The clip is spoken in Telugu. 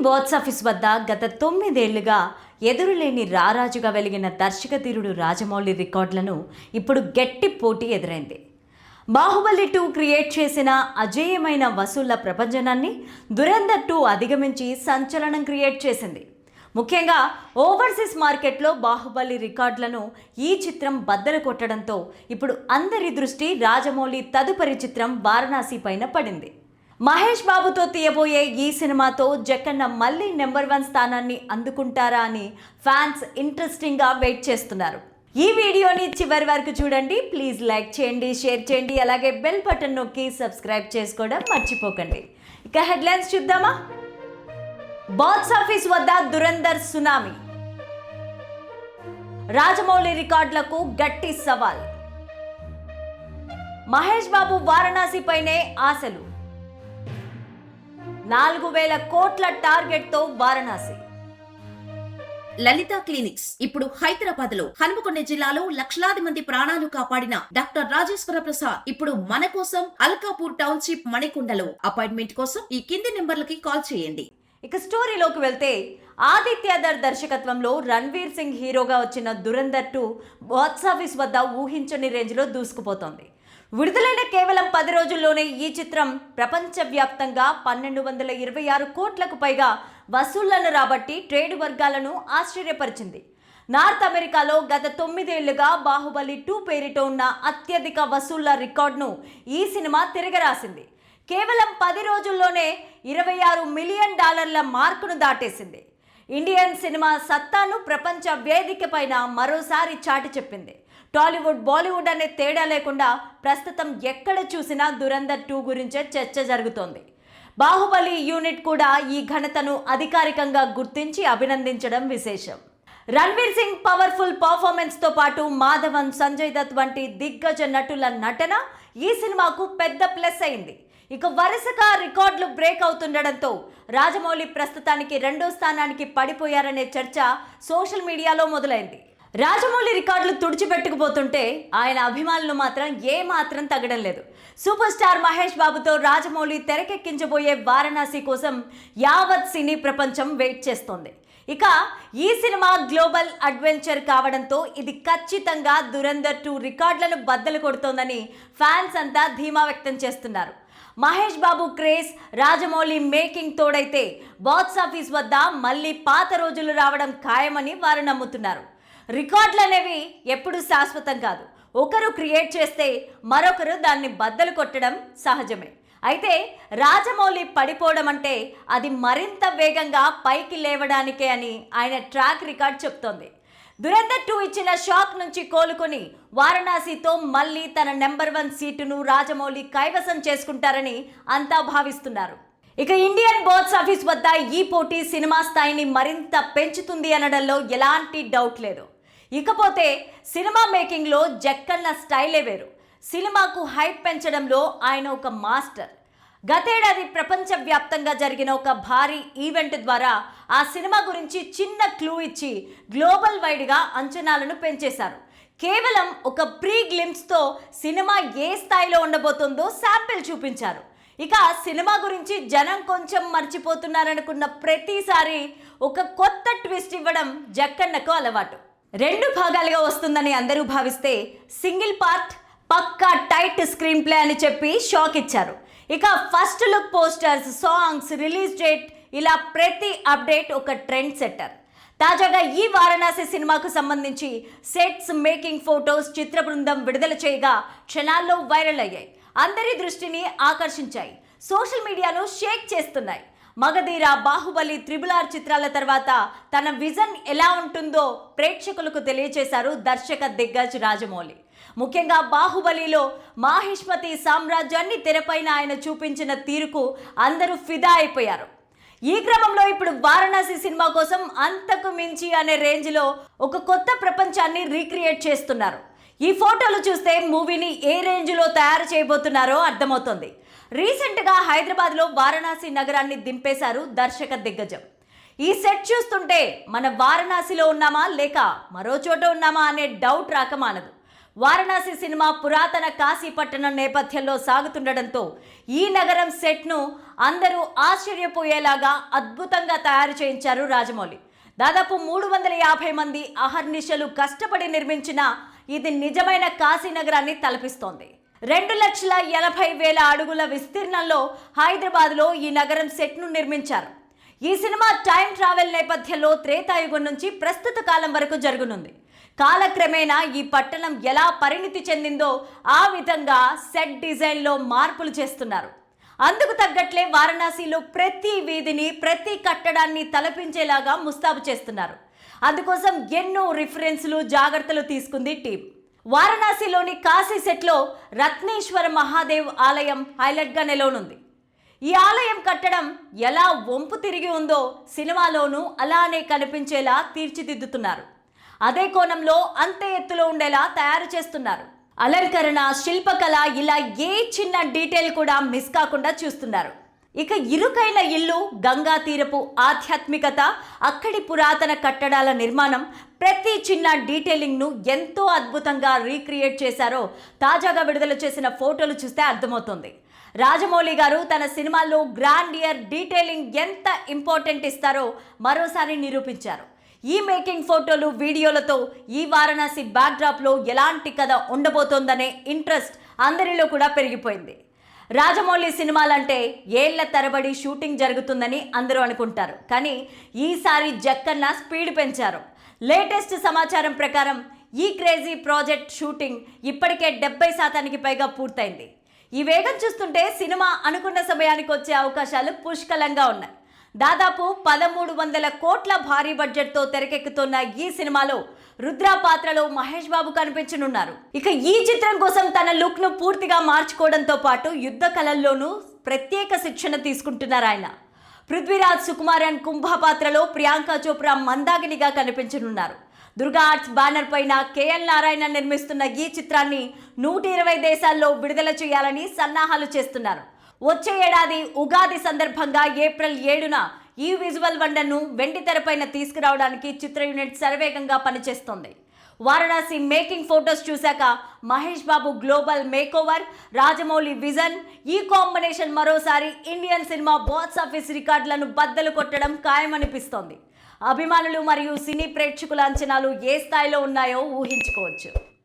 బాక్స్ ఆఫీస్ వద్ద గత 9 ఏళ్లుగా ఎదురులేని రారాజుగా వెలిగిన దర్శకధీరుడు రాజమౌళి రికార్డులను ఇప్పుడు గట్టి పోటీ ఎదురైంది. బాహుబలి 2 క్రియేట్ చేసిన అజేయమైన వసూళ్ల ప్రపంచనాన్ని దురంధర్ 2 అధిగమించి సంచలనం క్రియేట్ చేసింది. ముఖ్యంగా ఓవర్సీస్ మార్కెట్లో బాహుబలి రికార్డులను ఈ చిత్రం బద్దలు కొట్టడంతో ఇప్పుడు అందరి దృష్టి రాజమౌళి తదుపరి చిత్రం వారణాసి పైన పడింది. మహేష్ బాబుతో తీయబోయే ఈ సినిమాతో జక్కన్న మళ్ళీ నెంబర్ 1 స్థానాన్ని అందుకుంటారా అని ఫ్యాన్స్ ఇంట్రెస్టింగ్గా వెయిట్ చేస్తున్నారు. ఈ వీడియోని చివరి వరకు చూడండి. ప్లీజ్ లైక్ చేయండి, షేర్ చేయండి, అలాగే బెల్ బటన్ నొక్కి సబ్స్క్రైబ్ చేసుకోవడం మర్చిపోకండి. ఇక హెడ్లైన్స్ చూద్దామా. బాక్స్ ఆఫీస్ వద్ద దురంధర్ సునామీ, రాజమౌళి రికార్డులకు గట్టి సవాల్, మహేష్ బాబు వారణాసి పైనే ఆశలు, 4,000 కోట్ల టార్గెట్ తో వారణాసి. లలిత క్లినిక్స్ ఇప్పుడు హైదరాబాద్ లో, హనుమకొండ జిల్లాలో లక్షలాది మంది ప్రాణాలు కాపాడిన డాక్టర్ రాజేశ్వర ప్రసాద్ ఇప్పుడు మన కోసం అల్కాపూర్ టౌన్షిప్ మణికొండలో. అపాయింట్మెంట్ కోసం ఈ కింది నెంబర్లకి కాల్ చేయండి. ఇక స్టోరీలోకి వెళ్తే, ఆదిత్యధర్ దర్శకత్వంలో రణ్వీర్ సింగ్ హీరోగా వచ్చిన దురంధర్ 2 బాక్స్ ఆఫీస్ వద్ద ఊహించని రేంజ్లో దూసుకుపోతోంది. విడుదలైన కేవలం 10 రోజుల్లోనే ఈ చిత్రం ప్రపంచవ్యాప్తంగా 1,226 కోట్లకు పైగా వసూళ్లను రాబట్టి ట్రేడ్ వర్గాలను ఆశ్చర్యపరిచింది. నార్త్ అమెరికాలో గత 9 ఏళ్లుగా బాహుబలి 2 పేరిట ఉన్న అత్యధిక వసూళ్ల రికార్డును ఈ సినిమా తిరగరాసింది. కేవలం 10 రోజుల్లోనే $26 మిలియన్ మార్కును దాటేసింది. ఇండియన్ సినిమా సత్తాను ప్రపంచ వేదిక పైన మరోసారి చాటి చెప్పింది. టాలీవుడ్, బాలీవుడ్ అనే తేడా లేకుండా ప్రస్తుతం ఎక్కడ చూసినా దురంధర్ 2 గురించే చర్చ జరుగుతోంది. బాహుబలి యూనిట్ కూడా ఈ ఘనతను అధికారికంగా గుర్తించి అభినందించడం విశేషం. రణ్వీర్ సింగ్ పవర్ఫుల్ పర్ఫార్మెన్స్ తో పాటు మాధవన్, సంజయ్ దత్ వంటి దిగ్గజ నటుల నటన ఈ సినిమాకు పెద్ద ప్లస్ అయింది. ఇక వరుసగా రికార్డులు బ్రేక్ అవుతుండడంతో రాజమౌళి ప్రస్తుతానికి 2వ స్థానానికి పడిపోయారనే చర్చ సోషల్ మీడియాలో మొదలైంది. రాజమౌళి రికార్డులు తుడిచిపెట్టుకుపోతుంటే ఆయన అభిమానులు మాత్రం ఏ మాత్రం తగ్గడం లేదు. సూపర్ స్టార్ మహేష్ బాబుతో రాజమౌళి తెరకెక్కించబోయే వారణాసి కోసం యావత్ సినీ ప్రపంచం వెయిట్ చేస్తోంది. ఇక ఈ సినిమా గ్లోబల్ అడ్వెంచర్ కావడంతో ఇది ఖచ్చితంగా దురంధర్ 2 రికార్డులను బద్దలు కొడుతోందని ఫ్యాన్స్ అంతా ధీమా వ్యక్తం చేస్తున్నారు. మహేష్ బాబు క్రేజ్, రాజమౌళి మేకింగ్ తోడైతే బాక్స్ ఆఫీస్ వద్ద మళ్ళీ పాత రోజులు రావడం ఖాయమని వారు నమ్ముతున్నారు. రికార్డులు అనేవి ఎప్పుడు శాశ్వతం కాదు. ఒకరు క్రియేట్ చేస్తే మరొకరు దాన్ని బద్దలు కొట్టడం సహజమే. అయితే రాజమౌళి పడిపోవడం అంటే అది మరింత వేగంగా పైకి లేవడానికే అని ఆయన ట్రాక్ రికార్డ్ చెప్తోంది. దురంధర్ 2 ఇచ్చిన షాక్ నుంచి కోలుకొని వారణాసితో మళ్ళీ తన నెంబర్ 1 సీటును రాజమౌళి కైవసం చేసుకుంటారని అంతా భావిస్తున్నారు. ఇక ఇండియన్ బాక్స్ ఆఫీస్ వద్ద ఈ పోటీ సినిమా స్థాయిని మరింత పెంచుతుంది అనడంలో ఎలాంటి డౌట్ లేదు. ఇకపోతే సినిమా మేకింగ్లో జక్కన్న స్టైలే వేరు. సినిమాకు హైప్ పెంచడంలో ఆయన ఒక మాస్టర్. గతేడాది ప్రపంచవ్యాప్తంగా జరిగిన ఒక భారీ ఈవెంట్ ద్వారా ఆ సినిమా గురించి చిన్న క్లూ ఇచ్చి గ్లోబల్ వైడ్గా అంచనాలను పెంచేశారు. కేవలం ఒక ప్రీ గ్లిమ్స్తో సినిమా ఏ స్థాయిలో ఉండబోతుందో శాంపిల్ చూపించారు. ఇక సినిమా గురించి జనం కొంచెం మర్చిపోతున్నారనుకున్న ప్రతిసారి ఒక కొత్త ట్విస్ట్ ఇవ్వడం జక్కన్నకు అలవాటు. 2 భాగాలుగా వస్తుందని అందరూ భావిస్తే సింగిల్ పార్ట్, పక్కా టైట్ స్క్రీన్ ప్లే అని చెప్పి షాక్ ఇచ్చారు. ఇక first look posters, songs, release date ఇలా ప్రతి అప్డేట్ ఒక ట్రెండ్ సెట్టర్. తాజాగా ఈ వారణాసి సినిమాకు సంబంధించి సెట్స్, మేకింగ్ ఫోటోస్ చిత్ర బృందం విడుదల చేయగా క్షణాల్లో వైరల్ అయ్యాయి. అందరి దృష్టిని ఆకర్షించాయి, సోషల్ మీడియాను షేక్ చేస్తున్నాయి. మగధీర, బాహుబలి, RRR చిత్రాల తర్వాత తన విజన్ ఎలా ఉంటుందో ప్రేక్షకులకు తెలియచేశారు దర్శక దిగ్గజ్ రాజమౌళి. ముఖ్యంగా బాహుబలిలో మాహిష్మతి సామ్రాజ్యాన్ని తెరపైన ఆయన చూపించిన తీరుకు అందరూ ఫిదా అయిపోయారు. ఈ క్రమంలో ఇప్పుడు వారణాసి సినిమా కోసం అంతకు మించి అనే రేంజ్లో ఒక కొత్త ప్రపంచాన్ని రీక్రియేట్ చేస్తున్నారు. ఈ ఫోటోలు చూస్తే మూవీని ఏ రేంజ్లో తయారు చేయబోతున్నారో అర్థమవుతోంది. రీసెంట్గా హైదరాబాద్లో వారణాసి నగరాన్ని దింపేశారు దర్శక దిగ్గజం. ఈ సెట్ చూస్తుంటే మన వారణాసిలో ఉన్నామా లేక మరో చోట ఉన్నామా అనే డౌట్ రాకమానదు. వారణాసి సినిమా పురాతన కాశీ పట్టణం నేపథ్యంలో సాగుతుండటంతో ఈ నగరం సెట్ను అందరూ ఆశ్చర్యపోయేలాగా అద్భుతంగా తయారు చేయించారు రాజమౌళి. దాదాపు 350 మంది అహర్నిశలు కష్టపడి నిర్మించిన ఇది నిజమైన కాశీ నగరాన్ని తలపిస్తోంది. 2,80,000 అడుగుల విస్తీర్ణంలో హైదరాబాద్లో ఈ నగరం సెట్ను నిర్మించారు. ఈ సినిమా టైం ట్రావెల్ నేపథ్యంలో త్రేతాయుగం నుంచి ప్రస్తుత కాలం వరకు జరగనుంది. కాలక్రమేణా ఈ పట్టణం ఎలా పరిణితి చెందిందో ఆ విధంగా సెట్ డిజైన్లో మార్పులు చేస్తున్నారు. అందుకు తగ్గట్లే వారణాసిలో ప్రతి వీధిని, ప్రతి కట్టడాన్ని తలపించేలాగా ముస్తాబు చేస్తున్నారు. అందుకోసం ఎన్నో రిఫరెన్స్లు, జాగ్రత్తలు తీసుకుంది టీం. వారణాసిలోని కాశీ సెట్లో రత్నేశ్వర మహాదేవ్ ఆలయం హైలైట్గా నిలవనుంది. ఈ ఆలయం కట్టడం ఎలా వంపు తిరిగి ఉందో సినిమాలోనూ అలానే కనిపించేలా తీర్చిదిద్దుతున్నారు. అదే కోణంలో అంతే ఎత్తులో ఉండేలా తయారు చేస్తున్నారు. అలంకరణ, శిల్పకళ ఇలా ఏ చిన్న డీటెయిల్ కూడా మిస్ కాకుండా చూస్తున్నారు. ఇక ఇరుకైన ఇల్లు, గంగా తీరపు ఆధ్యాత్మికత, అక్కడి పురాతన కట్టడాల నిర్మాణం, ప్రతి చిన్న డీటెయిలింగ్ను ఎంతో అద్భుతంగా రీక్రియేట్ చేశారో తాజాగా విడుదల చేసిన ఫోటోలు చూస్తే అర్థమవుతుంది. రాజమౌళి గారు తన సినిమాల్లో గ్రాండియర్ డీటెయిలింగ్ ఎంత ఇంపార్టెంట్ ఇస్తారో మరోసారి నిరూపించారు. ఈ మేకింగ్ ఫోటోలు, వీడియోలతో ఈ వారణాసి బ్యాక్డ్రాప్లో ఎలాంటి కథ ఉండబోతోందనే ఇంట్రెస్ట్ అందరిలో కూడా పెరిగిపోయింది. రాజమౌళి సినిమాలంటే ఏళ్ల తరబడి షూటింగ్ జరుగుతుందని అందరూ అనుకుంటారు. కానీ ఈసారి జక్కన్న స్పీడ్ పెంచారు. లేటెస్ట్ సమాచారం ప్రకారం ఈ క్రేజీ ప్రాజెక్ట్ షూటింగ్ ఇప్పటికే 70% పైగా పూర్తయింది. ఈ వేగం చూస్తుంటే సినిమా అనుకున్న సమయానికి వచ్చే అవకాశాలు పుష్కలంగా ఉన్నాయి. దాదాపు 1,300 కోట్ల భారీ బడ్జెట్తో తెరకెక్కుతున్న ఈ సినిమాలో రుద్ర పాత్రలో మహేష్ బాబు కనిపించనున్నారు. ఇక ఈ చిత్రం కోసం తన లుక్ను పూర్తిగా మార్చుకోవడంతో పాటు యుద్ధ కళల్లోనూ ప్రత్యేక శిక్షణ తీసుకుంటున్నారు ఆయన. పృథ్వీరాజ్ సుకుమారన్ కుంభ పాత్రలో ప్రియాంక చోప్రా మందాగినిగా కనిపించనున్నారు. దుర్గా ఆర్ట్స్ బ్యానర్ పైన కేఎల్ నారాయణ నిర్మిస్తున్న ఈ చిత్రాన్ని 120 దేశాల్లో విడుదల చేయాలని సన్నాహాలు చేస్తున్నారు. వచ్చే ఏడాది ఉగాది సందర్భంగా ఏప్రిల్ 7న ఈ విజువల్ వండర్ను వెండితెరపైన తీసుకురావడానికి చిత్ర యూనిట్ శరవేగంగా పనిచేస్తోంది. వారణాసి మేకింగ్ ఫోటోస్ చూశాక Mahesh Babu global makeover, Rajamouli vision, ఈ కాంబినేషన్ మరోసారి ఇండియన్ సినిమా బాక్స్ ఆఫీస్ రికార్డులను బద్దలు కొట్టడం ఖాయమనిపిస్తోంది. అభిమానులు మరియు సినీ ప్రేక్షకుల అంచనాలు ఏ స్థాయిలో ఉన్నాయో ఊహించుకోవచ్చు.